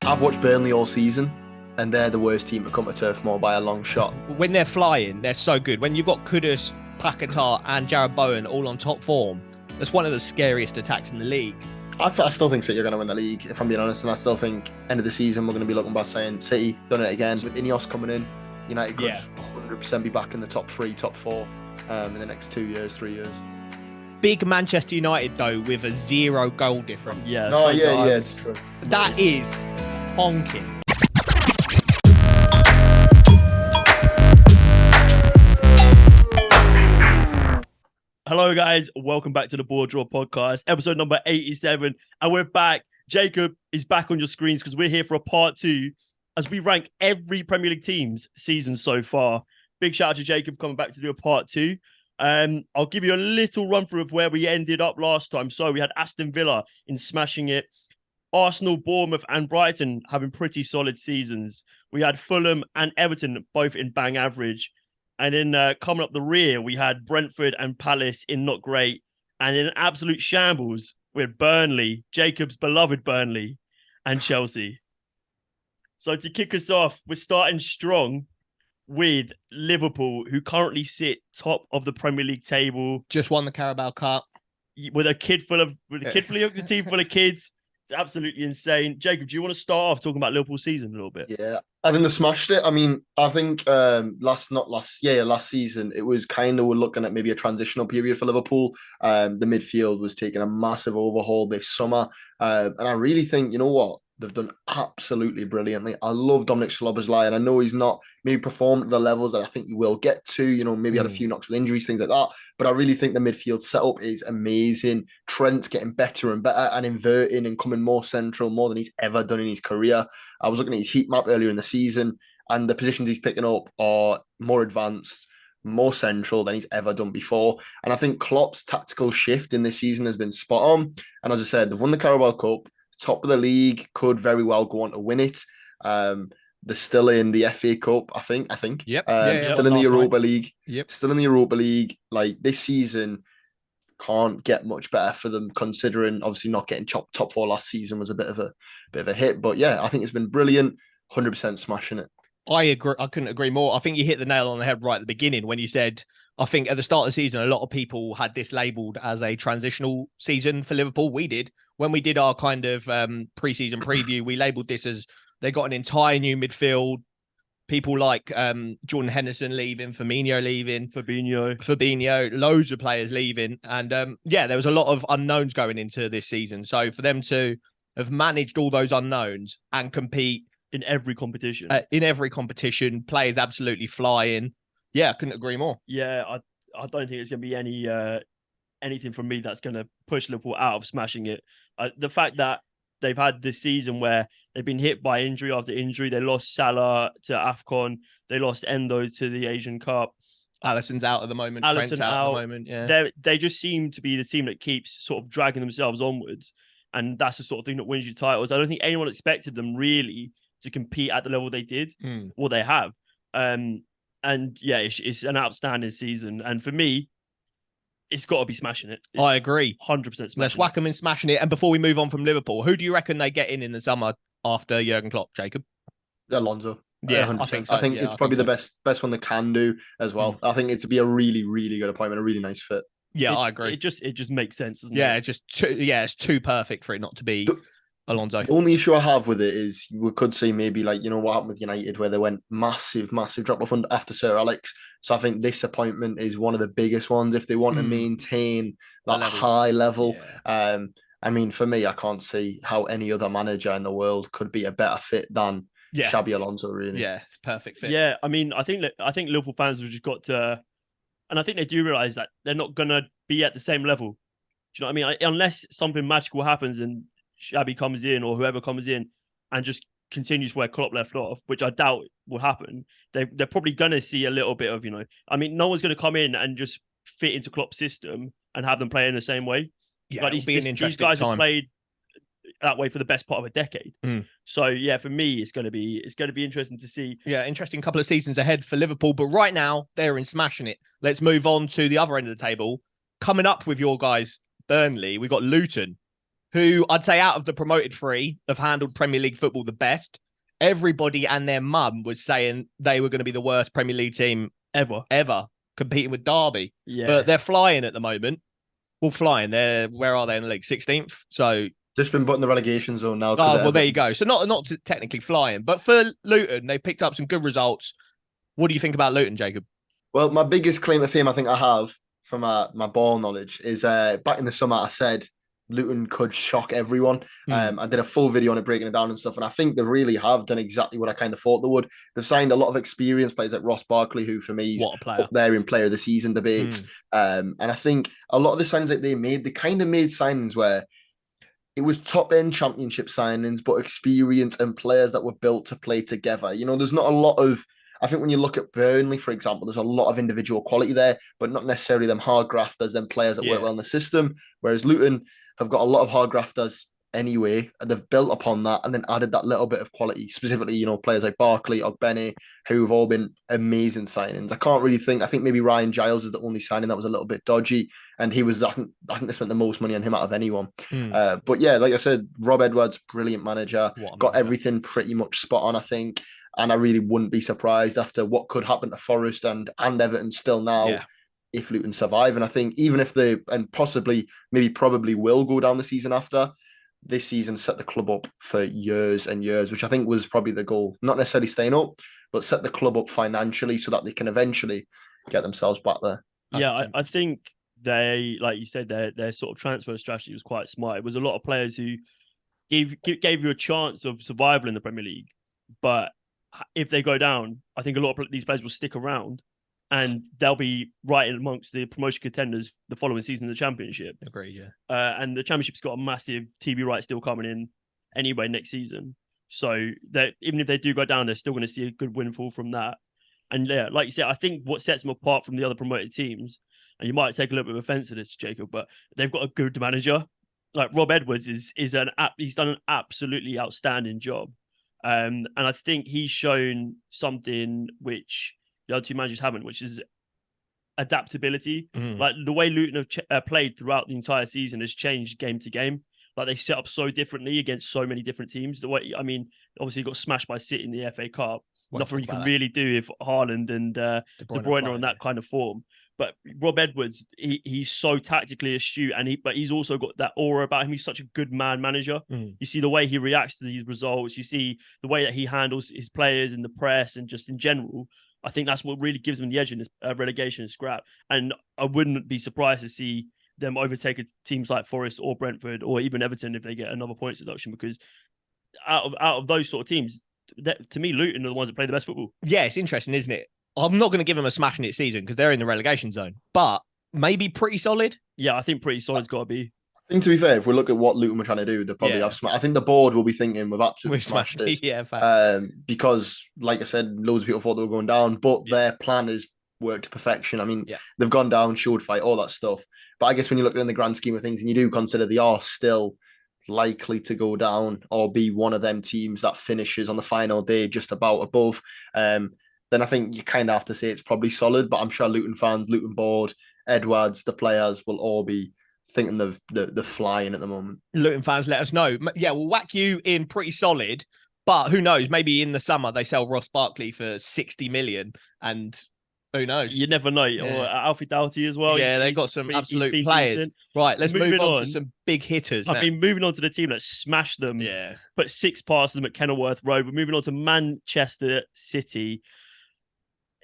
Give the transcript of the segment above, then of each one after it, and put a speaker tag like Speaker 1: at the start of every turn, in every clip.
Speaker 1: I've watched Burnley all season, and they're the worst team to come to Turf Moor by a long shot.
Speaker 2: When they're flying, they're so good. When you've got Kudus, Paquetá and Jared Bowen all on top form, that's one of the scariest attacks in the league.
Speaker 1: I still think City are going to win the league, if I'm being honest, and I still think end of the season we're going to be looking back saying City done it again. With Ineos coming in, United could 100% be back in the top 3, top 4 in the next 2 years, 3 years.
Speaker 2: Big Manchester United though with a 0 goal difference.
Speaker 1: Yeah, no, yeah, it's true.
Speaker 2: That is honking.
Speaker 3: Hello guys, welcome back to the BoreDraw podcast, episode number 87, and we're back. Jacob is back on your screens because we're here for a part 2 as we rank every Premier League team's season so far. Big shout out to Jacob coming back to do a part 2. I'll give you a little run through of where we ended up last time. So we had Aston Villa in smashing it, Arsenal, Bournemouth and Brighton having pretty solid seasons. We had Fulham and Everton both in bang average. And then coming up the rear, we had Brentford and Palace in not great. And in an absolute shambles with Burnley, Jacob's beloved Burnley, and Chelsea. So to kick us off, we're starting strong with Liverpool, who currently sit top of the Premier League table.
Speaker 2: Just won the Carabao Cup.
Speaker 3: With a team full of kids. It's absolutely insane. Jacob, do you want to start off talking about Liverpool's season a little bit?
Speaker 1: Yeah, I think they smashed it. I mean, I think last season, it was kind of, we're looking at maybe a transitional period for Liverpool. The midfield was taking a massive overhaul this summer. And I really think, you know what? They've done absolutely brilliantly. I love Dominic Szoboszlai, and I know he's not maybe performed at the levels that I think he will get to, you know, maybe had a few knocks with injuries, things like that. But I really think the midfield setup is amazing. Trent's getting better and better and inverting and coming more central, more than he's ever done in his career. I was looking at his heat map earlier in the season, and the positions he's picking up are more advanced, more central than he's ever done before. And I think Klopp's tactical shift in this season has been spot on. And as I said, they've won the Carabao Cup, top of the league, could very well go on to win it. They're still in the FA Cup, I think.
Speaker 2: Yep.
Speaker 1: Still in the Europa League.
Speaker 2: Yep.
Speaker 1: Still in the Europa League. Like, this season can't get much better for them, considering obviously not getting top 4 last season was a bit of a hit. But yeah, I think it's been brilliant. 100% smashing it.
Speaker 2: I agree. I couldn't agree more. I think you hit the nail on the head right at the beginning when you said, I think at the start of the season, a lot of people had this labelled as a transitional season for Liverpool. We did. When we did our kind of pre-season preview, we labelled this as they got an entire new midfield. People like Jordan Henderson leaving, Firmino leaving, Fabinho, loads of players leaving. And there was a lot of unknowns going into this season. So for them to have managed all those unknowns and compete
Speaker 3: in every competition,
Speaker 2: players absolutely flying. Yeah, I couldn't agree more.
Speaker 3: Yeah, I don't think it's going to be anything from me that's going to push Liverpool out of smashing it. The fact that they've had this season where they've been hit by injury after injury. They lost Salah to AFCON. They lost Endo to the Asian Cup.
Speaker 2: Alisson's out at the moment. Trent's out at the moment. Yeah,
Speaker 3: they just seem to be the team that keeps sort of dragging themselves onwards. And that's the sort of thing that wins you titles. I don't think anyone expected them really to compete at the level they did or they have. And yeah, it's an outstanding season. And for me, it's got to be smashing it.
Speaker 2: I agree.
Speaker 3: 100% smashing
Speaker 2: Let's whack them in smashing it. And before we move on from Liverpool, who do you reckon they get in the summer after Jurgen Klopp, Jacob?
Speaker 1: Alonso.
Speaker 2: Yeah,
Speaker 1: 100%.
Speaker 2: I think so.
Speaker 1: I think it's probably the best one they can do as well. I think it's to be a really, really good appointment, a really nice fit.
Speaker 2: Yeah, I agree.
Speaker 3: It just makes sense, doesn't it?
Speaker 2: It's too perfect for it not to be Alonso.
Speaker 1: The only issue I have with it is we could see maybe like, you know, what happened with United where they went massive drop off after Sir Alex. So I think this appointment is one of the biggest ones if they want to maintain that high level.
Speaker 3: Yeah.
Speaker 1: I mean, for me, I can't see how any other manager in the world could be a better fit than Xabi Alonso, really.
Speaker 2: Yeah, perfect fit.
Speaker 3: Yeah, I mean, I think Liverpool fans have just got to, and I think they do realise that they're not going to be at the same level. Do you know what I mean? Unless something magical happens and Xabi comes in or whoever comes in and just continues where Klopp left off, which I doubt will happen. They're probably going to see a little bit of, you know, I mean, no one's going to come in and just fit into Klopp's system and have them play in the same way.
Speaker 2: Yeah,
Speaker 3: like these guys have played that way for the best part of a decade. So yeah, for me, it's going to be interesting to see.
Speaker 2: Yeah, interesting couple of seasons ahead for Liverpool, but right now they're in smashing it. Let's move on to the other end of the table. Coming up with your guys, Burnley, we've got Luton. who I'd say out of the promoted three have handled Premier League football the best. Everybody and their mum was saying they were going to be the worst Premier League team ever, competing with Derby.
Speaker 3: Yeah.
Speaker 2: But they're flying at the moment. Well, flying. Where are they in the league? 16th. So
Speaker 1: just been put in the relegation zone now.
Speaker 2: well, there you go. So not technically flying, but for Luton, they picked up some good results. What do you think about Luton, Jacob?
Speaker 1: Well, my biggest claim to fame I think I have from my ball knowledge is back in the summer I said Luton could shock everyone. I did a full video on it, breaking it down and stuff, and I think they really have done exactly what I kind of thought they would. They've signed a lot of experienced players like Ross Barkley, who for me is up there in player of the season debates. And I think a lot of the signings that they kind of made signings where it was top-end championship signings, but experience and players that were built to play together. You know, there's not a lot of... I think when you look at Burnley, for example, there's a lot of individual quality there, but not necessarily them hard grafters, them players that work well in the system. Whereas Luton have got a lot of hard grafters anyway, and they've built upon that and then added that little bit of quality, specifically, you know, players like Barkley, Ogbene, who have all been amazing signings. I think maybe Ryan Giles is the only signing that was a little bit dodgy, and I think they spent the most money on him out of anyone. But yeah, like I said, Rob Edwards, brilliant manager, got everything pretty much spot on, I think. And I really wouldn't be surprised after what could happen to Forest and Everton still now if Luton survive. And I think even if they, and probably will go down the season after, this season set the club up for years and years, which I think was probably the goal. Not necessarily staying up, but set the club up financially so that they can eventually get themselves back there.
Speaker 3: Yeah, I think they, like you said, their sort of transfer strategy was quite smart. It was a lot of players who gave you a chance of survival in the Premier League, but if they go down, I think a lot of these players will stick around and they'll be right in amongst the promotion contenders the following season in the Championship.
Speaker 2: Agreed, yeah.
Speaker 3: And the Championship's got a massive TV right still coming in anyway next season. So that even if they do go down, they're still going to see a good windfall from that. And yeah, like you said, I think what sets them apart from the other promoted teams, and you might take a little bit of offense to this, Jacob, but they've got a good manager. Like Rob Edwards he's done an absolutely outstanding job. And I think he's shown something which the other two managers haven't, which is adaptability. Like the way Luton have played throughout the entire season has changed game to game. Like they set up so differently against so many different teams. Obviously got smashed by City in the FA Cup. Nothing you can really do if Haaland and De Bruyne are on that kind of form. But Rob Edwards, he's so tactically astute, but he's also got that aura about him. He's such a good manager. You see the way he reacts to these results. You see the way that he handles his players in the press and just in general. I think that's what really gives them the edge in this relegation scrap. And I wouldn't be surprised to see them overtake teams like Forest or Brentford or even Everton if they get another points deduction, because out of those sort of teams, to me, Luton are the ones that play the best football.
Speaker 2: Yeah, it's interesting, isn't it? I'm not going to give them a smashing it season because they're in the relegation zone, but maybe pretty solid.
Speaker 3: Yeah, I think pretty solid's got to be.
Speaker 1: I think, to be fair, if we look at what Luton were trying to do, they probably have smashed. I think the board will be thinking we've absolutely smashed this. Because, like I said, loads of people thought they were going down, but their plan is worked to perfection. I mean, they've gone down, showed fight, all that stuff. But I guess when you look at it in the grand scheme of things, and you do consider they are still likely to go down or be one of them teams that finishes on the final day just about above, then I think you kind of have to say it's probably solid. But I'm sure Luton fans, Luton board, Edwards, the players will all be thinking they're flying at the moment.
Speaker 2: Luton fans, let us know. Yeah, we'll whack you in pretty solid, but who knows? Maybe in the summer they sell Ross Barkley for 60 million, and who knows?
Speaker 3: You never know. Yeah. Or Alfie Doughty as well.
Speaker 2: Yeah, they've got some absolute players. Decent. Right, let's move on to some big hitters.
Speaker 3: I've been moving on to the team that smashed them.
Speaker 2: Yeah,
Speaker 3: put 6 past them at Kenilworth Road. We're moving on to Manchester City.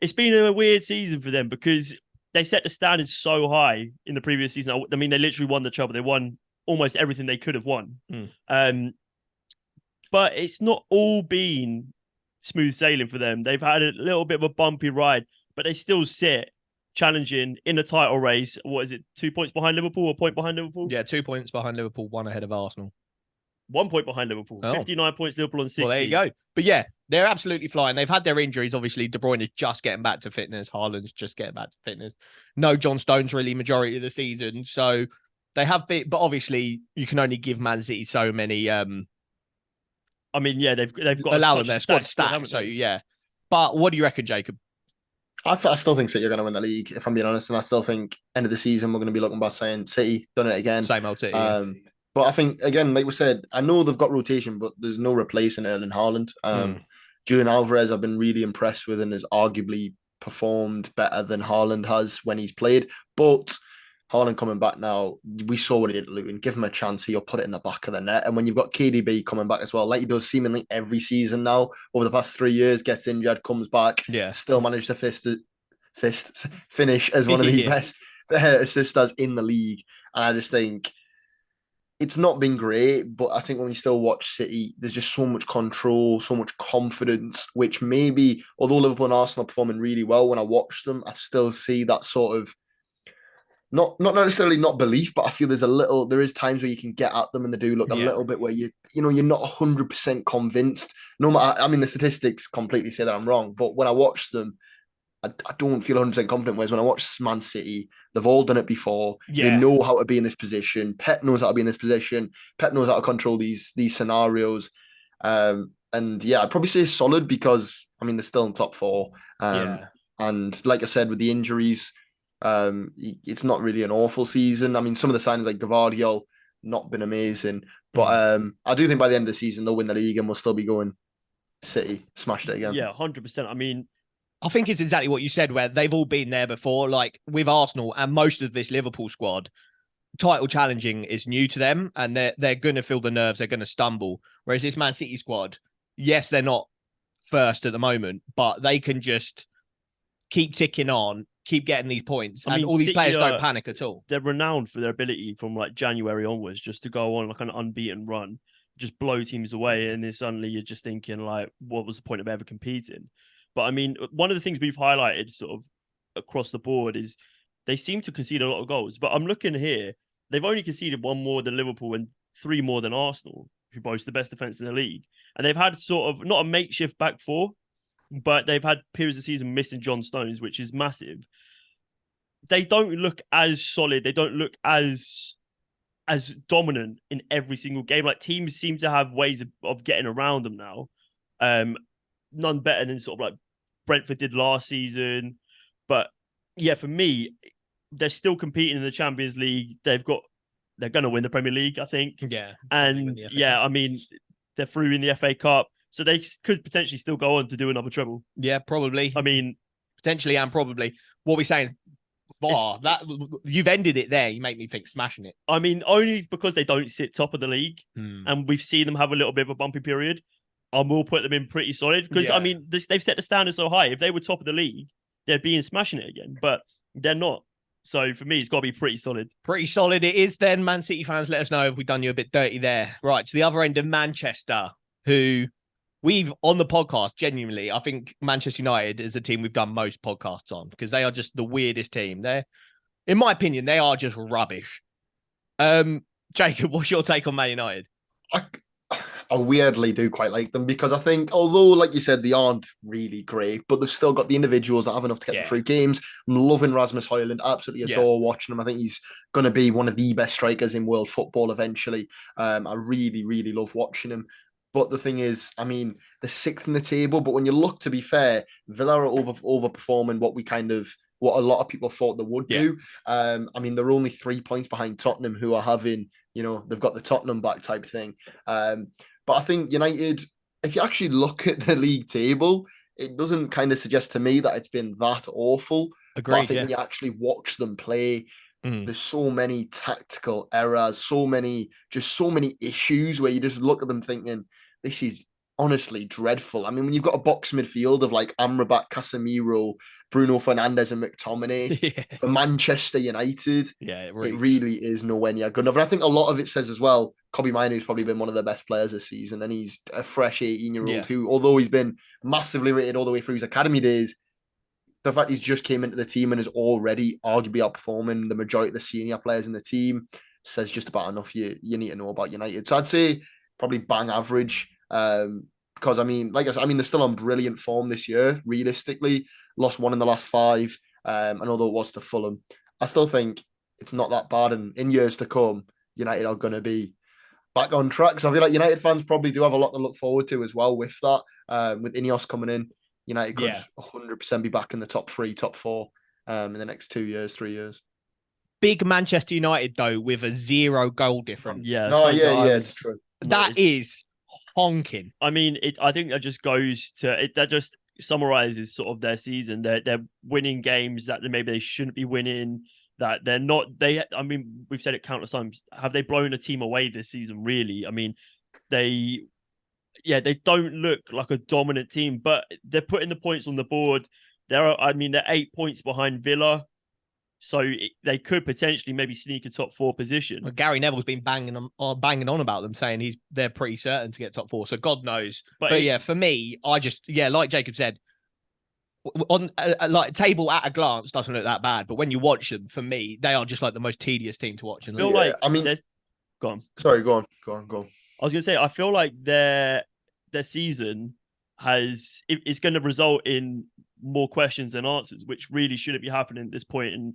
Speaker 3: It's been a weird season for them because they set the standards so high in the previous season. I mean, they literally won the treble. They won almost everything they could have won. But it's not all been smooth sailing for them. They've had a little bit of a bumpy ride, but they still sit challenging in the title race. What is it? 2 points behind Liverpool or a point behind Liverpool?
Speaker 2: Yeah, 2 points behind Liverpool, 1 ahead of Arsenal.
Speaker 3: 1 point behind Liverpool. 59 points, Liverpool on 60.
Speaker 2: Well, there you go. But yeah, they're absolutely flying. They've had their injuries. Obviously, De Bruyne is just getting back to fitness. Haaland's just getting back to fitness. No John Stones really majority of the season. So they have been, but obviously you can only give Man City so many. I
Speaker 3: mean, yeah, they've got
Speaker 2: allow them their squad stacked. So yeah. But what do you reckon, Jacob?
Speaker 1: I still think City are going to win the league, if I'm being honest. And I still think end of the season, we're going to be looking back saying City done it again.
Speaker 2: Same old City.
Speaker 1: But I think, again, like we said, I know they've got rotation, but there's no replacing Erling Haaland. Julian Alvarez, I've been really impressed with and has arguably performed better than Haaland has when he's played. But Haaland coming back now, we saw what he did at Luton. Give him a chance, he'll put it in the back of the net. And when you've got KDB coming back as well, like he does seemingly every season now, over the past 3 years, gets injured, comes back, still managed to finish as one of the best assisters in the league. And I just think it's not been great, but I think when you still watch City, there's just so much control, so much confidence, which maybe, although Liverpool and Arsenal are performing really well, when I watch them, I still see that sort of not necessarily not belief, but I feel there is times where you can get at them and they do look a little bit where you're not 100% convinced. No matter, I mean, the statistics completely say that I'm wrong, but when I watch them, I don't feel 100% confident. Whereas when I watch Man City, they've all done it before. They know how to be in this position. Pep knows how to be in this position. Pep knows how to control these scenarios. And I'd probably say solid because, I mean, they're still in top four. And like I said, with the injuries, it's not really an awful season. I mean, some of the signings like Gavardiol, not been amazing. But I do think by the end of the season, they'll win the league and we'll still be going City, smashed it again.
Speaker 3: Yeah, 100%. I mean,
Speaker 2: I think it's exactly what you said, where they've all been there before. Like with Arsenal and most of this Liverpool squad, title challenging is new to them, and they're going to feel the nerves. They're going to stumble. Whereas this Man City squad, yes, they're not first at the moment, but they can just keep ticking on, keep getting these points, and all these players don't panic at all.
Speaker 3: They're renowned for their ability from like January onwards just to go on like an unbeaten run, just blow teams away, and then suddenly you're just thinking like, what was the point of ever competing? But I mean, one of the things we've highlighted sort of across the board is they seem to concede a lot of goals. But I'm looking here, they've only conceded one more than Liverpool and three more than Arsenal, who boast the best defense in the league. And they've had sort of not a makeshift back four, but they've had periods of the season missing John Stones, which is massive. They don't look as solid. They don't look as dominant in every single game. Like teams seem to have ways of getting around them now. None better than sort of like Brentford did last season. But yeah, for me, they're still competing in the Champions League. They're going to win the Premier League, I think.
Speaker 2: Yeah.
Speaker 3: And I mean, they're through in the FA Cup. So they could potentially still go on to do another treble.
Speaker 2: Yeah, probably.
Speaker 3: I mean,
Speaker 2: potentially and probably. What we're saying is, that you've ended it there. You make me think smashing it.
Speaker 3: I mean, only because they don't sit top of the league. And we've seen them have a little bit of a bumpy period. I will put them in pretty solid because, I mean, they've set the standard so high. If they were top of the league, they'd be in smashing it again. But they're not. So for me, it's got to be pretty solid.
Speaker 2: Pretty solid it is then. Man City fans, let us know if we've done you a bit dirty there. Right, to the other end of Manchester, who we've, on the podcast, genuinely, I think Manchester United is the team we've done most podcasts on because they are just the weirdest team. They're, in my opinion, they are just rubbish. Jacob, what's your take on Man United?
Speaker 1: I weirdly do quite like them because I think, although, like you said, they aren't really great, but they've still got the individuals that have enough to get them through games. I'm loving Rasmus Højlund, absolutely adore watching him. I think he's going to be one of the best strikers in world football eventually. I really, really love watching him. But the thing is, I mean, they're sixth in the table, but when you look, to be fair, Villa are overperforming what a lot of people thought they would do. I mean, they're only 3 points behind Tottenham, who are having, they've got the Tottenham back type thing. But I think United, if you actually look at the league table, it doesn't kind of suggest to me that it's been that awful.
Speaker 2: Agreed,
Speaker 1: but I think when you actually watch them play, there's so many tactical errors, so many issues where you just look at them thinking, this is honestly dreadful. I mean, when you've got a box midfield of like Amrabat, Casemiro, Bruno Fernandes and McTominay for Manchester United, it really is nowhere near good enough. And I think a lot of it says as well, Kobbie Mainoo's probably been one of the best players this season, and he's a fresh 18-year-old who, although he's been massively rated all the way through his academy days, the fact he's just came into the team and is already arguably outperforming the majority of the senior players in the team says just about enough you need to know about United. So I'd say probably bang average. Because I mean, like I said, they're still on brilliant form this year. Realistically, lost one in the last 5. And although it was to Fulham, I still think it's not that bad. And in years to come, United are going to be back on track. So I feel like United fans probably do have a lot to look forward to as well with that. With Ineos coming in, United could 100% be back in the top 3, top 4 in the next 2 years, 3 years.
Speaker 2: big Manchester United though with a 0 goal difference.
Speaker 3: Yeah.
Speaker 1: No,
Speaker 3: something that I
Speaker 1: it's true.
Speaker 2: That is honking.
Speaker 3: I mean, I think that just goes to it. That just summarizes sort of their season. They're winning games that maybe they shouldn't be winning. That they're not. I mean, we've said it countless times. Have they blown a team away this season? Really? I mean, they don't look like a dominant team, but they're putting the points on the board. They're 8 points behind Villa, so they could potentially maybe sneak a top 4 position.
Speaker 2: Well, Gary Neville's been banging on about them, saying they're pretty certain to get top 4. So God knows. But yeah, for me, I just like Jacob said, on like table at a glance doesn't look that bad, but when you watch them, for me, they are just like the most tedious team to watch.
Speaker 3: I feel like go on.
Speaker 1: Sorry, go on.
Speaker 3: I was gonna say I feel like their season it's going to result in more questions than answers, which really shouldn't be happening at this point in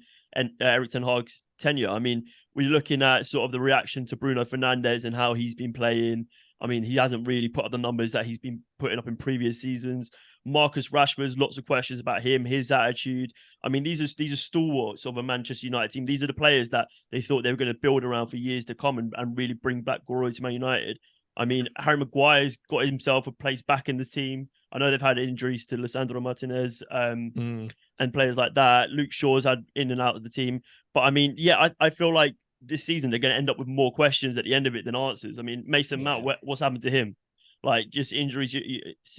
Speaker 3: Erik ten Hag's tenure. I mean, we're looking at sort of the reaction to Bruno Fernandes and how he's been playing. I mean, he hasn't really put up the numbers that he's been putting up in previous seasons. Marcus Rashford's lots of questions about him, his attitude. I mean, these are stalwarts of a Manchester United team. These are the players that they thought they were going to build around for years to come and really bring back glory to Man United. I mean, Harry Maguire's got himself a place back in the team. I know they've had injuries to Lisandro Martinez and players like that. Luke Shaw's had in and out of the team. But I mean, I feel like this season they're going to end up with more questions at the end of it than answers. I mean, Mason Mount, what's happened to him? Like, just injuries.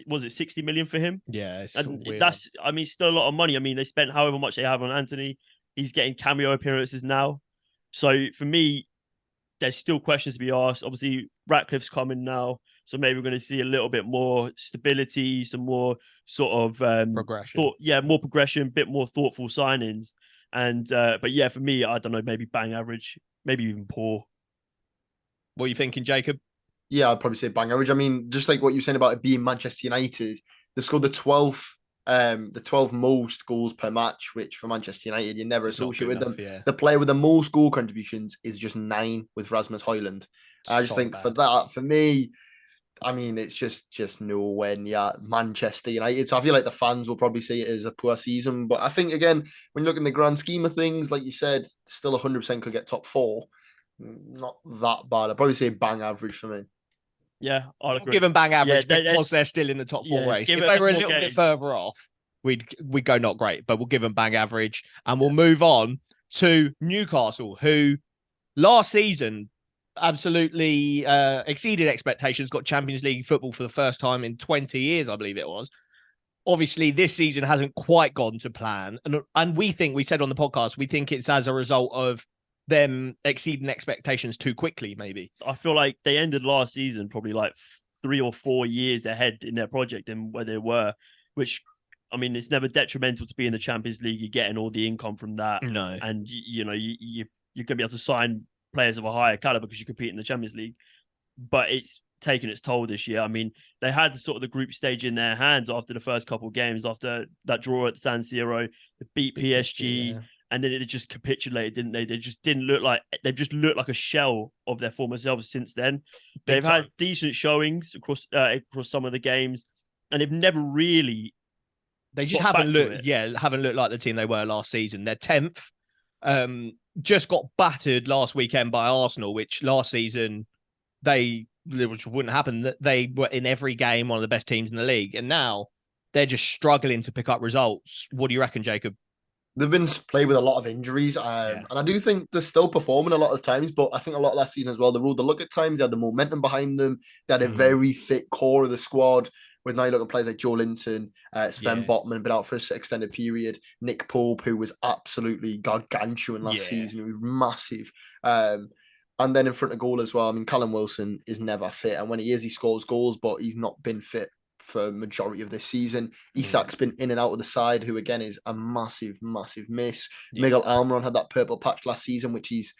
Speaker 3: Was it 60 million for him?
Speaker 2: Yeah,
Speaker 3: and that's still a lot of money. I mean, they spent however much they have on Anthony. He's getting cameo appearances now. So for me, there's still questions to be asked. Obviously, Ratcliffe's coming now, so maybe we're going to see a little bit more stability, some more sort of
Speaker 2: progression.
Speaker 3: More progression, a bit more thoughtful signings. And but yeah, for me, I don't know, maybe bang average, maybe even poor.
Speaker 2: What are you thinking, Jacob?
Speaker 1: Yeah, I'd probably say bang average. I mean, just like what you were saying about it being Manchester United, they've scored the 12th most goals per match, which for Manchester United you never associate with them.
Speaker 2: Yeah.
Speaker 1: The player with the most goal contributions is just 9 with Rasmus Højlund. I just think for me, I mean, it's just nowhere near Manchester United. So I feel like the fans will probably say it is a poor season. But I think, again, when you look in the grand scheme of things, like you said, still 100% could get top 4. Not that bad. I'd probably say bang average for me.
Speaker 3: Yeah, I'll agree.
Speaker 2: Give them bang average because they're still in the top 4 race. If they were a little bit further off, we'd go not great, but we'll give them bang average. And we'll move on to Newcastle, who last season absolutely exceeded expectations, got Champions League football for the first time in 20 years, I believe it was. Obviously, this season hasn't quite gone to plan. And we said on the podcast, we think it's as a result of them exceeding expectations too quickly, maybe.
Speaker 3: I feel like they ended last season probably like 3 or 4 years ahead in their project and where they were, which, I mean, it's never detrimental to be in the Champions League. You're getting all the income from that.
Speaker 2: No.
Speaker 3: And, you're going to be able to sign players of a higher caliber because you compete in the Champions League. But it's taken its toll this year. I mean, they had sort of the group stage in their hands after the first couple of games, after that draw at San Siro, they beat PSG. Yeah. And then it just capitulated, didn't they? They've just looked like a shell of their former selves since then. They've had decent showings across some of the games, and they've never really.
Speaker 2: They just haven't looked like the team they were last season. They're 10th. Just got battered last weekend by Arsenal, which last season which wouldn't happen. They were in every game one of the best teams in the league, and now they're just struggling to pick up results. What do you reckon, Jacob?
Speaker 1: They've been played with a lot of injuries, and I do think they're still performing a lot of times, but I think a lot of last season as well, they ruled the look at times, they had the momentum behind them, they had a very fit core of the squad, with now you look at players like Joe Linton, Sven Botman, been out for an extended period, Nick Pope, who was absolutely gargantuan last season, he was massive, and then in front of goal as well, I mean, Callum Wilson is never fit, and when he is, he scores goals, but he's not been fit for majority of this season. Isak's been in and out of the side, who again is a massive miss. Miguel Almiron had that purple patch last season, which he's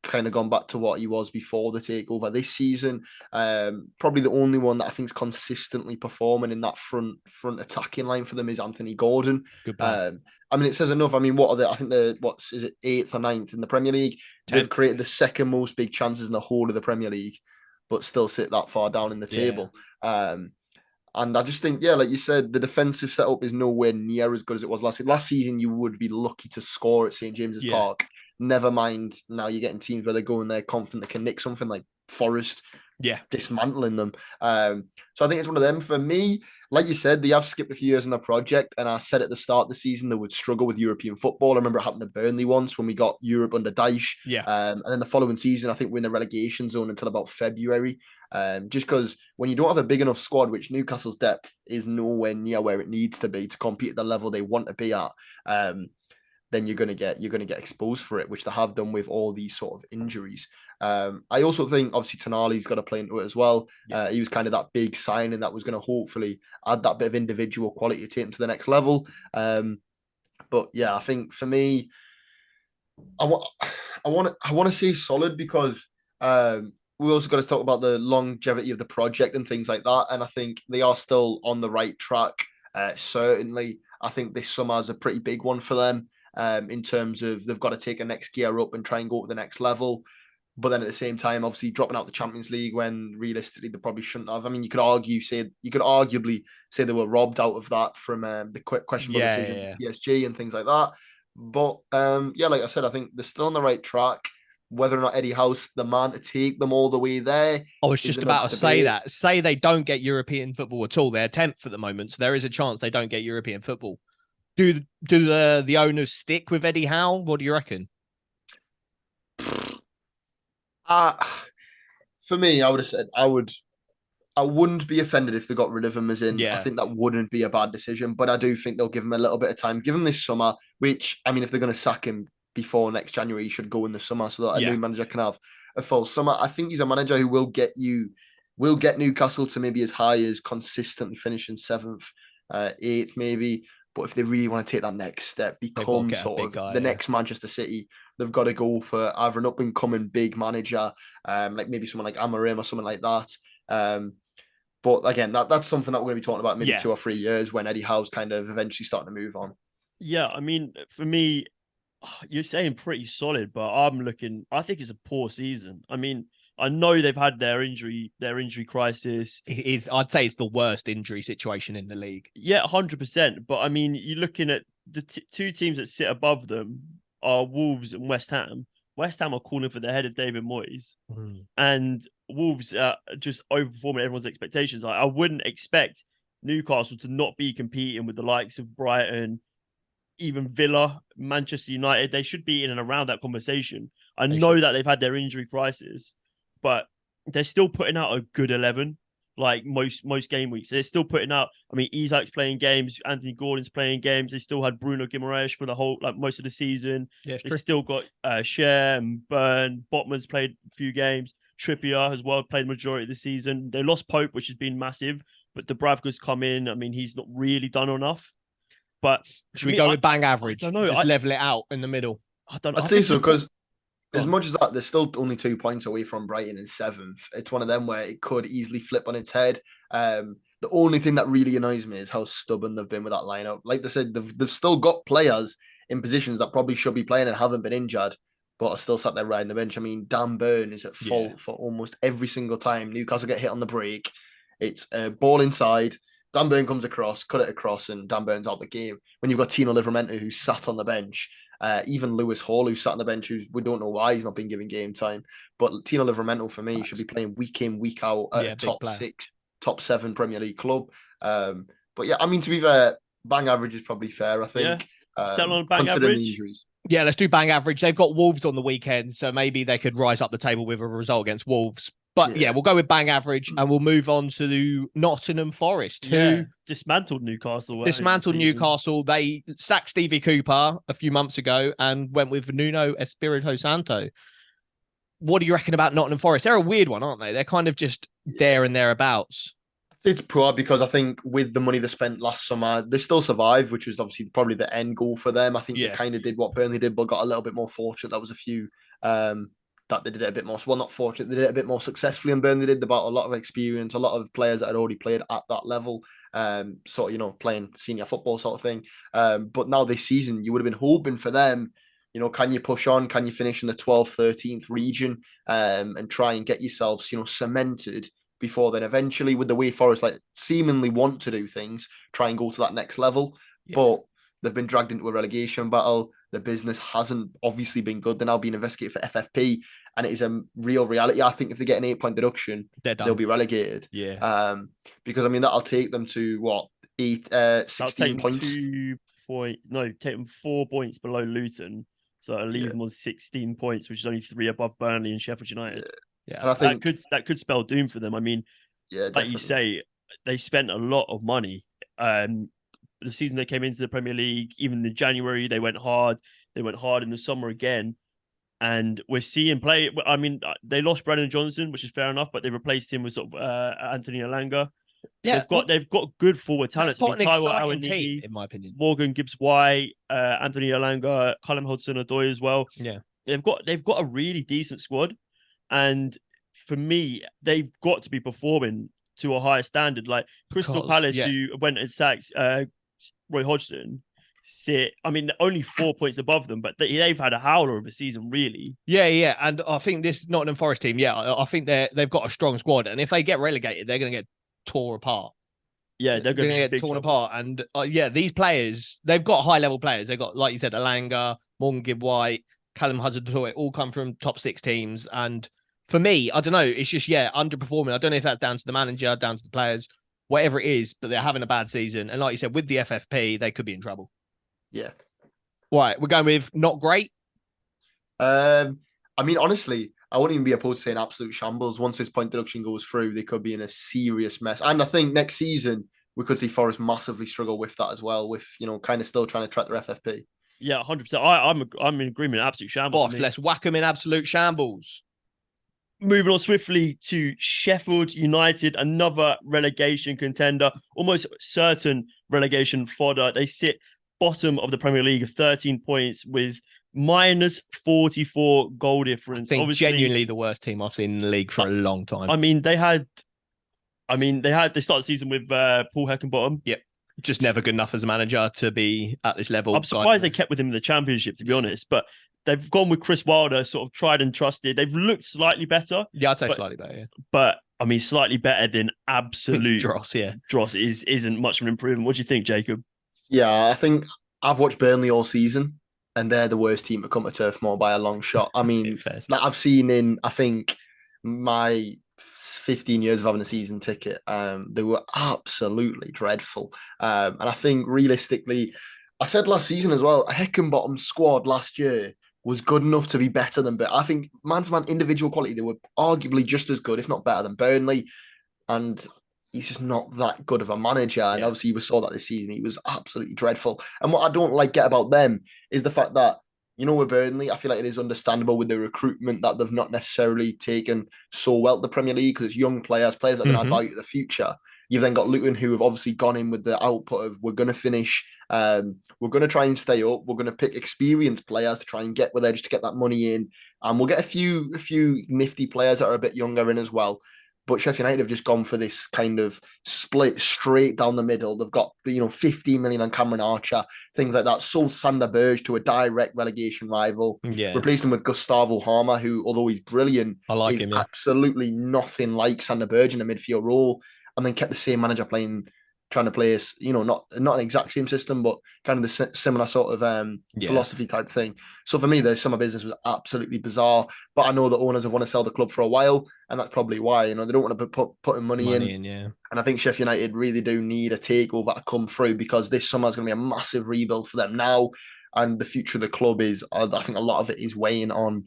Speaker 1: kind of gone back to what he was before the takeover this season. Probably the only one that I think is consistently performing in that front attacking line for them is Anthony Gordon. I mean, it says enough. I mean, what are they? I think they're 8th or 9th in the Premier League. 10th. They've created the second most big chances in the whole of the Premier League, but still sit that far down in the table. And I just think, yeah, like you said, the defensive setup is nowhere near as good as it was last season. Last season, you would be lucky to score at St. James's Park. Never mind, now you're getting teams where they're going there confident they can nick something like Forest, dismantling them. So I think it's one of them. For me, like you said, they have skipped a few years in the project, and I said at the start of the season they would struggle with European football. I remember it happened to Burnley once when we got Europe under Dyche. And then the following season, I think we're in the relegation zone until about February. Just because when you don't have a big enough squad, which Newcastle's depth is nowhere near where it needs to be to compete at the level they want to be at, then you're gonna get exposed for it, which they have done with all these sort of injuries. I also think obviously Tonali's got to play into it as well. He was kind of that big signing that was going to hopefully add that bit of individual quality to take him to the next level. But yeah, I think for me, I want to say solid because we also got to talk about the longevity of the project and things like that. And I think they are still on the right track. Certainly, I think this summer is a pretty big one for them in terms of they've got to take a next gear up and try and go to the next level. But then at the same time, obviously dropping out the Champions League when realistically they probably shouldn't have. I mean, you could arguably say they were robbed out of that from the questionable decisions at PSG and things like that. But like I said, I think they're still on the right track. Whether or not Eddie Howe's the man to take them all the way there.
Speaker 2: I was just about to say that. Say they don't get European football at all. They're 10th at the moment, so there is a chance they don't get European football. Do the owners stick with Eddie Howe? What do you reckon?
Speaker 1: For me, I would have said I wouldn't be offended if they got rid of him. I think that wouldn't be a bad decision. But I do think they'll give him a little bit of time. Give him this summer, which I mean, if they're going to sack him before next January, he should go in the summer so that a new manager can have a full summer. I think he's a manager who will get Newcastle to maybe as high as consistently finishing 7th, 8th, maybe. But if they really want to take that next step, become sort of the next Manchester City, they've got to go for either an up-and-coming big manager, like maybe someone like Amorim or something like that. But again, that's something that we're going to be talking about maybe 2 or 3 years when Eddie Howe's kind of eventually starting to move on.
Speaker 3: Yeah, I mean, for me, you're saying pretty solid, but I think it's a poor season. I mean, I know they've had their injury crisis.
Speaker 2: I'd say it's the worst injury situation in the league.
Speaker 3: Yeah, 100%. But I mean, you're looking at the two teams that sit above them are Wolves and West Ham. West Ham are calling for the head of David Moyes, and Wolves are just overperforming everyone's expectations. I wouldn't expect Newcastle to not be competing with the likes of Brighton, even Villa, Manchester United. They should be in and around that conversation. I know that they've had their injury crisis, but they're still putting out a good 11, like most game weeks. They're still putting out. I mean, Isak's playing games, Anthony Gordon's playing games. They still had Bruno Guimaraes for the whole, most of the season.
Speaker 2: Yeah,
Speaker 3: they've still got Cher and Burn. Botman's played a few games. Trippier as well played the majority of the season. They lost Pope, which has been massive, but Dubravka's come in. I mean, he's not really done enough. But
Speaker 2: should we go with bang average?
Speaker 3: I don't know.
Speaker 2: Level it out in the middle.
Speaker 1: I'd say so because as much as that, they're still only 2 points away from Brighton in 7th. It's one of them where it could easily flip on its head. The only thing that really annoys me is how stubborn they've been with that lineup. Like they said, they've still got players in positions that probably should be playing and haven't been injured, but are still sat there riding the bench. I mean, Dan Burn is at fault for almost every single time Newcastle get hit on the break. It's a ball inside. Dan Burn comes across, cut it across, and Dan Burn's out the game. When you've got Tino Livramento, who's sat on the bench, even Lewis Hall, who's sat on the bench, we don't know why he's not been given game time. But Tino Livramento, for me, should be playing week in, week out at a top 6, top 7 Premier League club. But yeah, I mean, to be fair, bang average is probably fair, I think.
Speaker 3: Settle on bang average.
Speaker 1: The injuries.
Speaker 2: Yeah, let's do bang average. They've got Wolves on the weekend, so maybe they could rise up the table with a result against Wolves. But yeah, we'll go with bang average and we'll move on to Nottingham Forest, who
Speaker 3: dismantled Newcastle.
Speaker 2: Newcastle. They sacked Stevie Cooper a few months ago and went with Nuno Espirito Santo. What do you reckon about Nottingham Forest? They're a weird one, aren't they? They're kind of just there and thereabouts.
Speaker 1: It's poor because I think with the money they spent last summer, they still survived, which was obviously probably the end goal for them. I think they kind of did what Burnley did, but got a little bit more fortunate. There was a few that they did it a bit more, well, not fortunate, they did it a bit more successfully than Burnley did. They bought a lot of experience, a lot of players that had already played at that level, sort of, playing senior football sort of thing. But now this season, you would have been hoping for them, can you push on? Can you finish in the 12th, 13th region and try and get yourselves, cemented before then eventually, with the way Forest like seemingly want to do things, try and go to that next level.
Speaker 2: Yeah.
Speaker 1: But they've been dragged into a relegation battle. The business hasn't obviously been good. They're now being investigated for FFP, and it is a real reality. I think if they get an 8-point deduction, they'll be relegated.
Speaker 2: Yeah.
Speaker 1: Because I mean that'll take them to what 16 points.
Speaker 3: Take them 4 points below Luton, so it'll leave them on 16 points, which is only 3 above Burnley and Sheffield United.
Speaker 1: Yeah. And I think
Speaker 3: that could spell doom for them. I mean, like you say, they spent a lot of money. The season they came into the Premier League, even in January, they went hard. They went hard in the summer again. And we're seeing play. I mean, they lost Brennan Johnson, which is fair enough, but they replaced him with sort of Anthony Alanga.
Speaker 2: Yeah,
Speaker 3: they've got good forward talent.
Speaker 2: Got an exciting team, in my opinion.
Speaker 3: Morgan Gibbs-White, Anthony Alanga, Callum Hudson-Odoi as well.
Speaker 2: Yeah,
Speaker 3: they've got a really decent squad, and for me, they've got to be performing to a higher standard. Like Crystal Palace, who went and sacked Roy Hodgson, only 4 points above them, but they've had a howler of a season, really.
Speaker 2: Yeah, and I think this Nottingham Forest team, I think they've got a strong squad, and if they get relegated, they're going to get tore apart.
Speaker 3: Yeah, they're going to
Speaker 2: get torn apart, and these players, they've got high-level players. They've got, like you said, Alanga, Morgan Gibb-White, Callum Hudson-Odoi, all come from top 6 teams, and for me, I don't know, it's just, underperforming. I don't know if that's down to the manager, down to the players, whatever it is, but they're having a bad season, and like you said, with the FFP, they could be in trouble.
Speaker 1: Yeah.
Speaker 2: Right, we're going with not great.
Speaker 1: I mean, honestly, I wouldn't even be opposed to saying absolute shambles. Once this point deduction goes through, they could be in a serious mess. And I think next season we could see Forest massively struggle with that as well, with kind of still trying to track their FFP.
Speaker 3: Yeah, 100%. I'm in agreement. Absolute shambles.
Speaker 2: Bosh, let's whack them in absolute shambles.
Speaker 3: Moving on swiftly to Sheffield United, another relegation contender, almost certain relegation fodder. They sit bottom of the Premier League, 13 points with minus 44 goal difference.
Speaker 2: I think genuinely the worst team I've seen in the league for a long time.
Speaker 3: They started the season with Paul Heckingbottom.
Speaker 2: Yep. Just never good enough as a manager to be at this level.
Speaker 3: I'm surprised they kept with him in the Championship, to be honest, but they've gone with Chris Wilder, sort of tried and trusted. They've looked slightly better.
Speaker 2: Yeah, I'd say slightly better, yeah.
Speaker 3: But slightly better than absolute
Speaker 2: dross, yeah.
Speaker 3: Dross isn't much of an improvement. What do you think, Jacob?
Speaker 1: Yeah, I think I've watched Burnley all season, and they're the worst team to come to Turf Moor by a long shot. I mean, like I've seen in, I think, my 15 years of having a season ticket, they were absolutely dreadful. And I think realistically, I said last season as well, Heckingbottom's squad last year was good enough to be better than, but I think man for man individual quality, they were arguably just as good, if not better than Burnley. And he's just not that good of a manager. And obviously we saw that this season. He was absolutely dreadful. And what I don't get about them is the fact that, with Burnley, I feel like it is understandable with the recruitment that they've not necessarily taken so well to the Premier League because it's young players that are going to add value to the future. You've then got Luton, who have obviously gone in with the output of we're going to finish, we're going to try and stay up, we're going to pick experienced players to try and get with there just to get that money in, and we'll get a few nifty players that are a bit younger in as well. But Sheffield United have just gone for this kind of split straight down the middle. They've got 15 million on Cameron Archer, things like that. Sold Sander Berge to a direct relegation rival.
Speaker 2: Yeah.
Speaker 1: Replaced him with Gustavo Harmer, who, although he's brilliant,
Speaker 2: I like him.
Speaker 1: Absolutely nothing like Sander Berge in a midfield role. And then kept the same manager trying to play not an exact same system, but kind of the similar sort of philosophy type thing. So for me, the summer business was absolutely bizarre. But I know the owners have wanted to sell the club for a while, and that's probably why. They don't want to be putting money in.
Speaker 2: Yeah.
Speaker 1: And I think Sheffield United really do need a takeover to come through because this summer is going to be a massive rebuild for them now, and the future of the club is. I think a lot of it is weighing on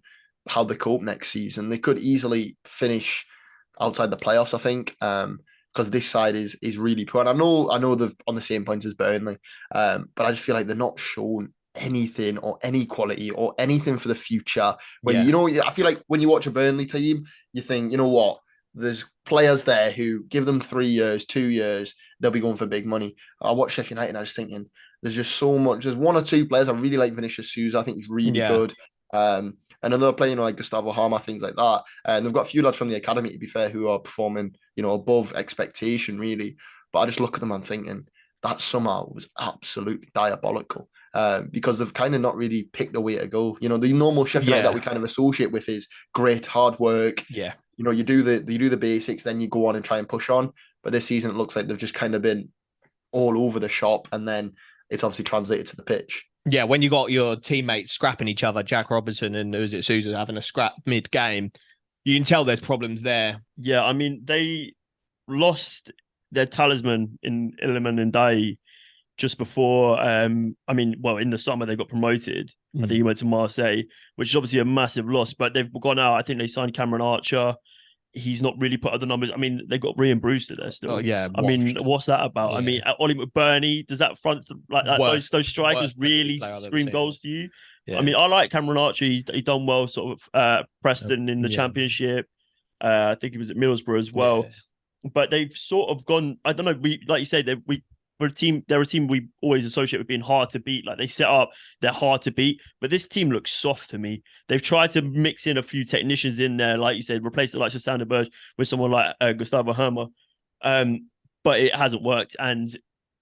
Speaker 1: how they cope next season. They could easily finish outside the playoffs, I think. Because this side is really poor. And I know they're on the same points as Burnley, but I just feel like they're not shown anything or any quality or anything for the future. I feel like when you watch a Burnley team, you think, what? There's players there who give them 3 years, 2 years, they'll be going for big money. I watch Sheffield United and I was thinking, there's just so much. There's 1 or 2 players. I really like Vinicius Souza. I think he's really good. And another player, like Gustavo Harmer, things like that. And they've got a few lads from the academy, to be fair, who are performing, above expectation, really. But I just look at them and thinking that summer was absolutely diabolical because they've kind of not really picked a way to go. The normal Sheffield United that we kind of associate with is great hard work.
Speaker 2: Yeah.
Speaker 1: you do the basics, then you go on and try and push on. But this season, it looks like they've just kind of been all over the shop, and then it's obviously translated to the pitch.
Speaker 2: Yeah, when you got your teammates scrapping each other, Jack Robinson and Sousa having a scrap mid-game, you can tell there's problems there.
Speaker 3: Yeah, I mean, they lost their talisman in Iliman and Dai just before. In the summer they got promoted. I think he went to Marseille, which is obviously a massive loss. But they've gone out. I think they signed Cameron Archer. He's not really put up the numbers. I mean, they got Ryan Brewster there still.
Speaker 2: Oh yeah.
Speaker 3: What's that about?
Speaker 2: Yeah.
Speaker 3: I mean, Ollie McBurney, does that front like that, those strikers really scream goals to you? Yeah. I mean, I like Cameron Archer. He's done well, sort of Preston in the Championship. I think he was at Middlesbrough as well. Yeah. But they've sort of gone. I don't know. Like you say, we're a team. They're a team we always associate with being hard to beat. Like they set up, they're hard to beat. But this team looks soft to me. They've tried to mix in a few technicians in there, like you said, replace the likes of Sander Berge with someone like Gustavo Hermer. But it hasn't worked, and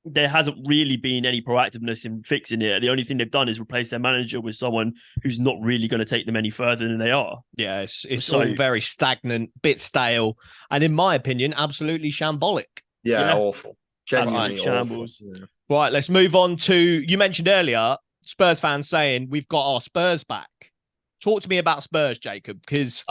Speaker 3: there hasn't really been any proactiveness in fixing it. The only thing they've done is replace their manager with someone who's not really going to take them any further than they are.
Speaker 2: Yeah, it's all very stagnant, bit stale, and in my opinion, absolutely shambolic.
Speaker 1: Yeah. Awful. Genuinely
Speaker 3: shambles.
Speaker 1: Awful. Yeah.
Speaker 2: Right, let's move on to, you mentioned earlier, Spurs fans saying we've got our Spurs back. Talk to me about Spurs, Jacob, because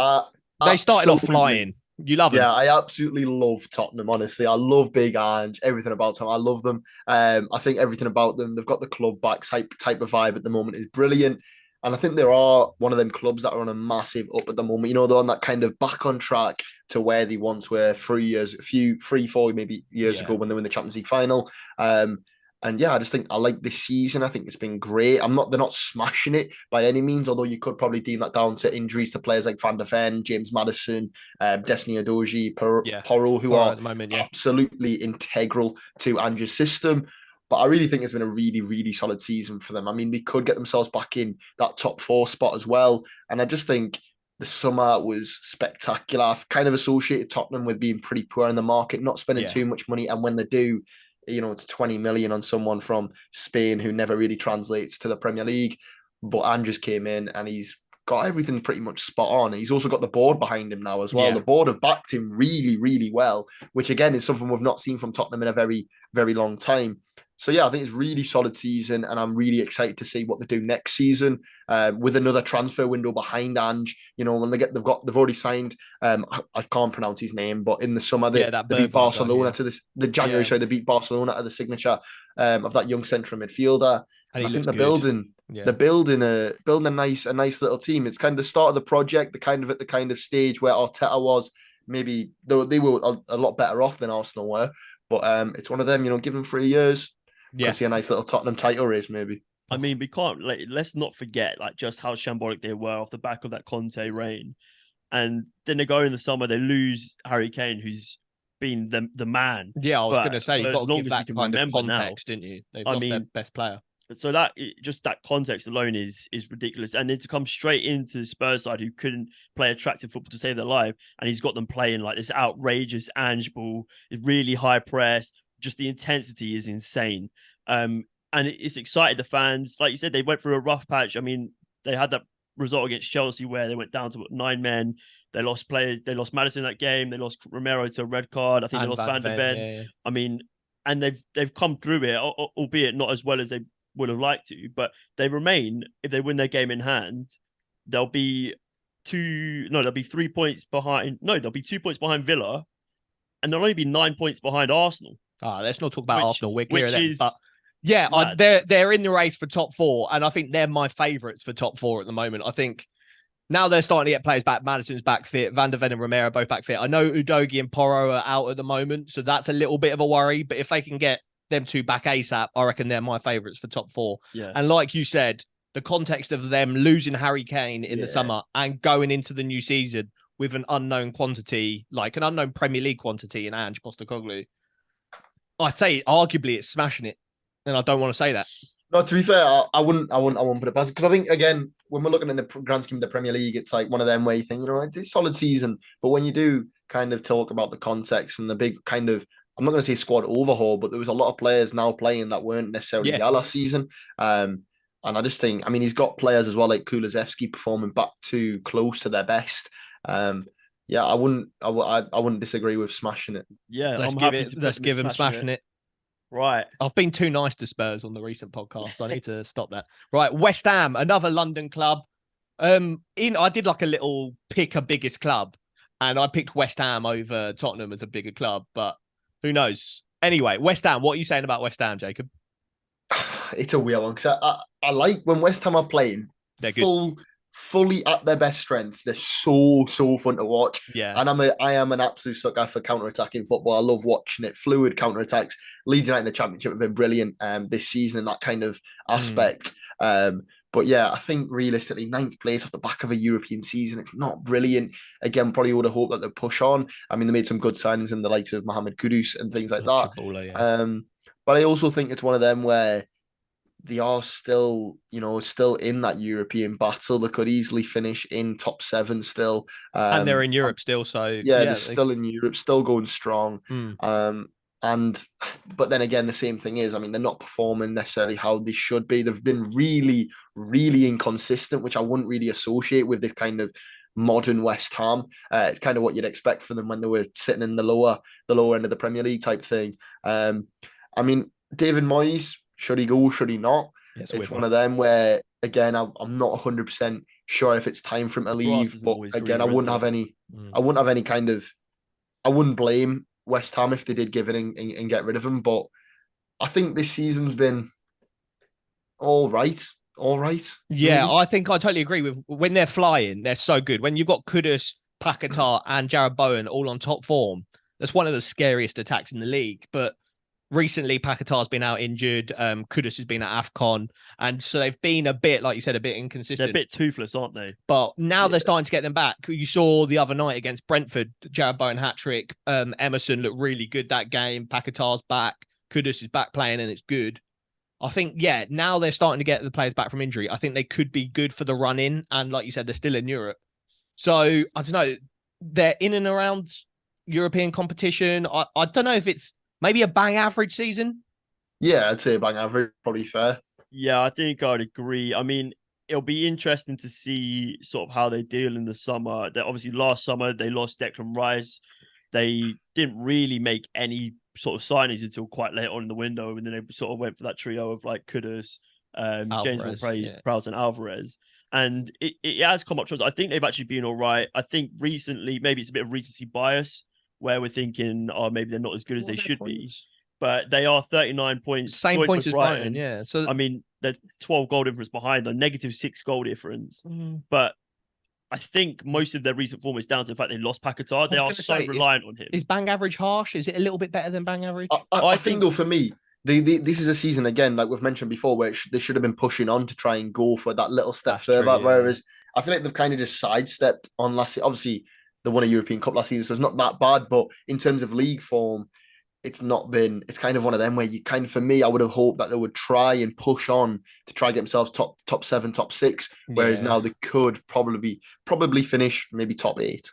Speaker 2: they started off flying. You love them.
Speaker 1: Yeah, I absolutely love Tottenham, honestly. I love Big Ange, everything about them. I love them. I think everything about them, they've got the club back type of vibe at the moment is brilliant. And I think there are one of them clubs that are on a massive up at the moment. They're on that kind of back on track to where they once were 4 maybe years ago when they were in the Champions League final. And yeah, I just think I like this season. I think it's been great. They're not smashing it by any means, although you could probably deem that down to injuries to players like Van der Ven, James Maddison, Destiny Udogie, Porro, who are at the moment, absolutely integral to Ange's system. But I really think it's been a really, really solid season for them. I mean, they could get themselves back in that top 4 spot as well. And I just think the summer was spectacular. I've kind of associated Tottenham with being pretty poor in the market, not spending too much money. And when they do, it's 20 million on someone from Spain who never really translates to the Premier League. But Andrews came in and he's got everything pretty much spot on. He's also got the board behind him now as well. Yeah. The board have backed him really, really well, which again is something we've not seen from Tottenham in a very, very long time. So yeah, I think it's a really solid season, and I'm really excited to see what they do next season with another transfer window behind Ange. When they've already signed. I can't pronounce his name, but in the summer they beat Barcelona to this. The January, sorry, they beat Barcelona to the signature of that young central midfielder. And I think they're building. Yeah. They're building a nice little team. It's kind of the start of the project. At the kind of stage where Arteta was. Maybe they were a lot better off than Arsenal were, but it's one of them. Give them 3 years. Yeah, see a nice little Tottenham title race, maybe.
Speaker 3: I mean, we can't let's not forget just how shambolic they were off the back of that Conte reign, and then they go in the summer, they lose Harry Kane, who's been the man.
Speaker 2: Yeah, I was going to say you've got to give that kind of context, didn't you? They've lost their best player.
Speaker 3: So that context alone is ridiculous, and then to come straight into the Spurs side who couldn't play attractive football to save their life, and he's got them playing like this outrageous Ange ball, really high press. Just the intensity is insane. And it's excited the fans. Like you said, they went through a rough patch. I mean, they had that result against Chelsea where they went down to 9 men. They lost players. They lost Maddison that game. They lost Romero to a red card. I think they lost Van der Ven. Yeah. I mean, and they've come through it, albeit not as well as they would have liked to. But they remain, if they win their game in hand, they'll be 3 points behind. No, they'll be 2 points behind Villa. And they'll only be 9 points behind Arsenal.
Speaker 2: Let's not talk about Arsenal. We're clear of them. But yeah, they're in the race for top 4, and I think they're my favourites for top 4 at the moment. I think now they're starting to get players back. Maddison's back fit. Van der Ven and Romero both back fit. I know Udogie and Porro are out at the moment, so that's a little bit of a worry. But if they can get them 2 back ASAP, I reckon they're my favourites for top 4.
Speaker 3: Yeah.
Speaker 2: And like you said, the context of them losing Harry Kane in the summer and going into the new season with an unknown quantity, like an unknown Premier League quantity in Ange Postecoglou, I'd say arguably it's smashing it, and I don't want to say that.
Speaker 1: No, to be fair, I wouldn't put it past, because I think again when we're looking at the grand scheme of the Premier League, it's like one of them where you think it's a solid season, but when you do kind of talk about the context and the big kind of, I'm not going to say squad overhaul, but there was a lot of players now playing that weren't necessarily there last season. And I just think, I mean, he's got players as well like Kulusevski performing back to close to their best. yeah, I wouldn't disagree with smashing it.
Speaker 3: Yeah,
Speaker 2: Let's
Speaker 3: I'm
Speaker 2: give
Speaker 3: happy
Speaker 2: it.
Speaker 3: to put
Speaker 2: Let's
Speaker 3: them
Speaker 2: give
Speaker 3: as
Speaker 2: him smashing it.
Speaker 3: Right.
Speaker 2: I've been too nice to Spurs on the recent podcast, so I need to stop that. Right, West Ham, another London club. I did like a little pick a biggest club, and I picked West Ham over Tottenham as a bigger club, but who knows? Anyway, West Ham. What are you saying about West Ham, Jacob?
Speaker 1: It's a weird one because I like when West Ham are playing
Speaker 2: They're good.
Speaker 1: fully at their best strength. They're so fun to watch.
Speaker 2: Yeah.
Speaker 1: And I am an absolute sucker for counter-attacking football. I love watching it. Fluid counter-attacks. Leeds United in the Championship have been brilliant this season in that kind of aspect. But yeah, I think realistically, ninth place off the back of a European season, it's not brilliant. Again, probably would have hoped that they'd push on. I mean, they made some good signings in the likes of Mohamed Kudus and things like that.
Speaker 2: Baller, yeah.
Speaker 1: But I also think it's one of them where they are still, still in that European battle. They could easily finish in top 7 still.
Speaker 2: And they're in Europe still, so
Speaker 1: yeah, they're still in Europe, still going strong. And but then again, the same thing is, I mean, they're not performing necessarily how they should be. They've been really inconsistent, which I wouldn't really associate with this kind of modern West Ham. It's kind of what you'd expect for them when they were sitting in the lower end of the Premier League type thing. I mean, David Moyes, should he go? Should he not? It's one of them where, again, I'm not 100% sure if it's time for him to leave. But again, I wouldn't have any kind of, I wouldn't blame West Ham if they did give it and get rid of him. But I think this season's been all right.
Speaker 2: Yeah,
Speaker 1: maybe.
Speaker 2: I think I totally agree with when they're flying, they're so good. When you've got Kudus, Paquetá, and Jared Bowen all on top form, that's one of the scariest attacks in the league. But recently, Paquetá's been out injured. Kudus has been at AFCON. And so they've been a bit, like you said, a bit inconsistent.
Speaker 3: They're a bit toothless, aren't they?
Speaker 2: But now they're starting to get them back. You saw the other night against Brentford, Jared Bowen hat-trick. Emerson looked really good that game. Paquetá's back. Kudus is back playing, and it's good. I think, yeah, now they're starting to get the players back from injury. I think they could be good for the run-in. And like you said, they're still in Europe. So, I don't know. They're in and around European competition. I don't know if it's maybe a bang average season.
Speaker 1: Yeah, I'd say a bang average, probably fair.
Speaker 3: Yeah, I think I'd agree. I mean, it'll be interesting to see sort of how they deal in the summer. That obviously last summer they lost Declan Rice. They didn't really make any sort of signings until quite late on in the window, and then they sort of went for that trio of like Kudus, James Prowse, and Alvarez. And it has come up. I think they've actually been all right. I think recently, maybe it's a bit of recency bias where we're thinking, oh, maybe they're not as good as they should be. But they are 39 points.
Speaker 2: Same points as Brighton, yeah. So
Speaker 3: I mean, they're 12 goal difference behind, a -6 goal difference. But I think most of their recent form is down to the fact they lost Paquetá. They are so reliant on him.
Speaker 2: Is bang average harsh? Is it a little bit better than bang average?
Speaker 1: I think though, for me, this is a season, again, like we've mentioned before, where they should have been pushing on to try and go for that little step further. True, yeah. Whereas I feel like they've kind of just sidestepped on last. Obviously, they won a European Cup last season, so it's not that bad. But in terms of league form, it's kind of one of them where you kind of, for me, I would have hoped that they would try and push on to try and get themselves top 7, top 6. Whereas now they could probably finish maybe top 8.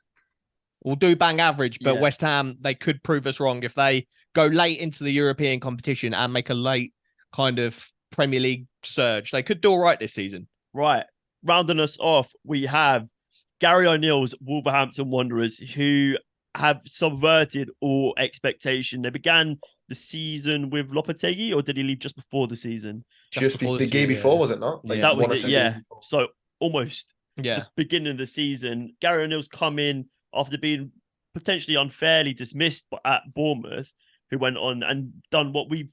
Speaker 2: We'll do bang average, but West Ham, they could prove us wrong if they go late into the European competition and make a late kind of Premier League surge. They could do all right this season.
Speaker 3: Right. Rounding us off, we have Gary O'Neill's Wolverhampton Wanderers, who have subverted all expectation. They began the season with Lopetegui, or did he leave just before the season?
Speaker 1: Just the game before, was it not?
Speaker 3: Like that was it, yeah. So almost the beginning of the season. Gary O'Neill's come in after being potentially unfairly dismissed at Bournemouth, who went on and done what we've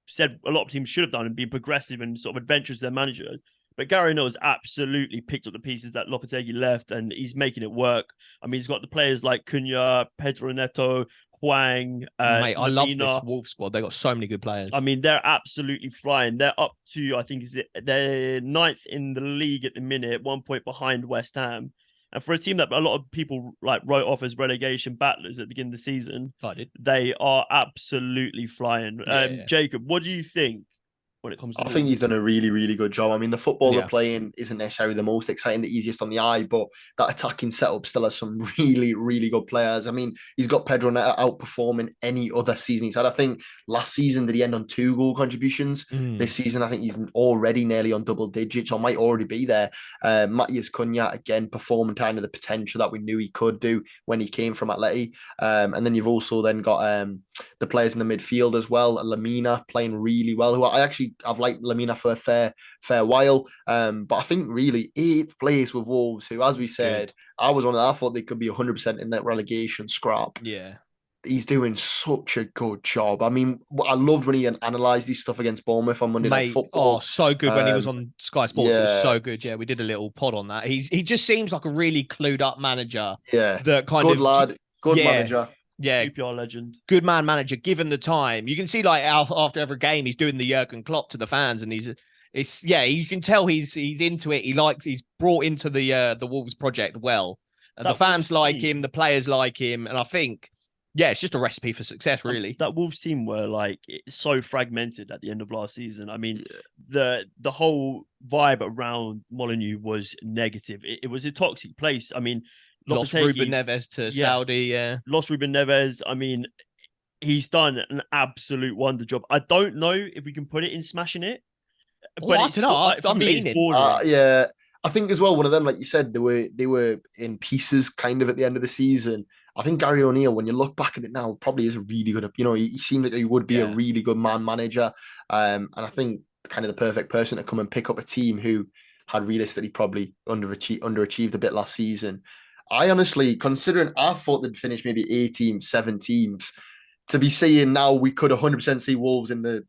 Speaker 3: said a lot of teams should have done and been progressive and sort of adventurous their manager. But Gary O'Neill's absolutely picked up the pieces that Lopetegui left, and he's making it work. I mean, he's got the players like Cunha, Pedro Neto, Huang.
Speaker 2: Mate, I love this Wolves squad. They got so many good players.
Speaker 3: I mean, they're absolutely flying. They're up to, I think, they're 9th in the league at the minute, 1 point behind West Ham. And for a team that a lot of people like wrote off as relegation battlers at the beginning of the season, they are absolutely flying. Jacob, what do you think when it comes to
Speaker 1: I think he's
Speaker 3: Wolves.
Speaker 1: done a really, really good job. I mean, the football
Speaker 2: Yeah.
Speaker 1: they're playing isn't necessarily the most exciting, the easiest on the eye, but that attacking setup still has some really, really good players. I mean, he's got Pedro Neto outperforming any other season he's had. I think last season, did he end on 2 goal contributions? This season, I think he's already nearly on double digits, or might already be there. Matheus Cunha, again, performing kind of the potential that we knew he could do when he came from Atleti. And then you've also then got the players in the midfield as well. Lamina playing really well, who I've liked Lamina for a fair while. But I think really 8th place with Wolves, who, as we said, I thought they could be 100% in that relegation scrap.
Speaker 2: Yeah.
Speaker 1: He's doing such a good job. I mean, I loved when he analysed his stuff against Bournemouth on Monday Night Football.
Speaker 2: Oh, so good when he was on Sky Sports. It was so good. Yeah, we did a little pod on that. He just seems like a really clued up manager.
Speaker 1: Yeah,
Speaker 2: that kind
Speaker 1: good
Speaker 2: of
Speaker 1: lad, good manager.
Speaker 2: Yeah,
Speaker 3: QPR legend,
Speaker 2: good man manager. Given the time, you can see like after every game, he's doing the Jurgen Klopp to the fans, and you can tell he's into it. He's brought into the Wolves project well. And the fans like him, the players like him, and I think, yeah, it's just a recipe for success, really.
Speaker 3: That Wolves team were like so fragmented at the end of last season. I mean, the whole vibe around Molineux was negative. It was a toxic place. I mean,
Speaker 2: Lost Ruben Neves to Saudi. Yeah,
Speaker 3: lost Ruben Neves. I mean, he's done an absolute wonder job. I don't know if we can put it in smashing it, but
Speaker 2: I don't know. I'm leaning.
Speaker 1: Yeah, I think as well, one of them, like you said, they were in pieces kind of at the end of the season. I think Gary O'Neill, when you look back at it now, probably is a really good. He seemed like he would be a really good man manager, and I think kind of the perfect person to come and pick up a team who had realistically probably underachieved a bit last season. I honestly, considering I thought they'd finish maybe 18th, 17th, to be saying now we could 100% see Wolves in the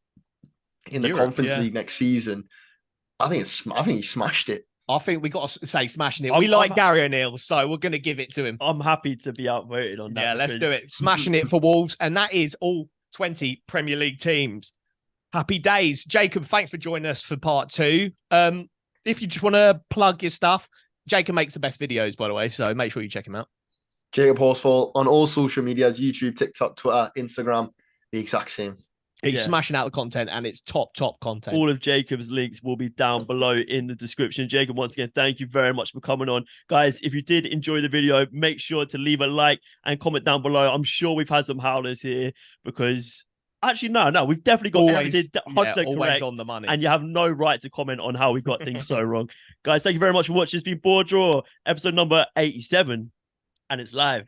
Speaker 1: Conference League next season. I think he smashed it.
Speaker 2: I think we got to say smashing it. We like Gary O'Neill, so we're going to give it to him.
Speaker 3: I'm happy to be outvoted on that.
Speaker 2: Yeah, let's do it. Smashing it for Wolves. And that is all 20 Premier League teams. Happy days. Jacob, thanks for joining us for part 2. If you just want to plug your stuff, Jacob makes the best videos, by the way, so make sure you check him out.
Speaker 1: JacobHorsfall on all social medias, YouTube, TikTok, Twitter, Instagram, the exact same.
Speaker 2: He's smashing out the content, and it's top content.
Speaker 3: All of Jacob's links will be down below in the description. Jacob, once again, thank you very much for coming on. Guys, if you did enjoy the video, make sure to leave a like and comment down below. I'm sure we've had some howlers here because... Actually, no, we've definitely got everything 100% correct
Speaker 2: on the money.
Speaker 3: And you have no right to comment on how we got things so wrong. Guys, thank you very much for watching. It's been BoreDraw, episode number 87, and it's live.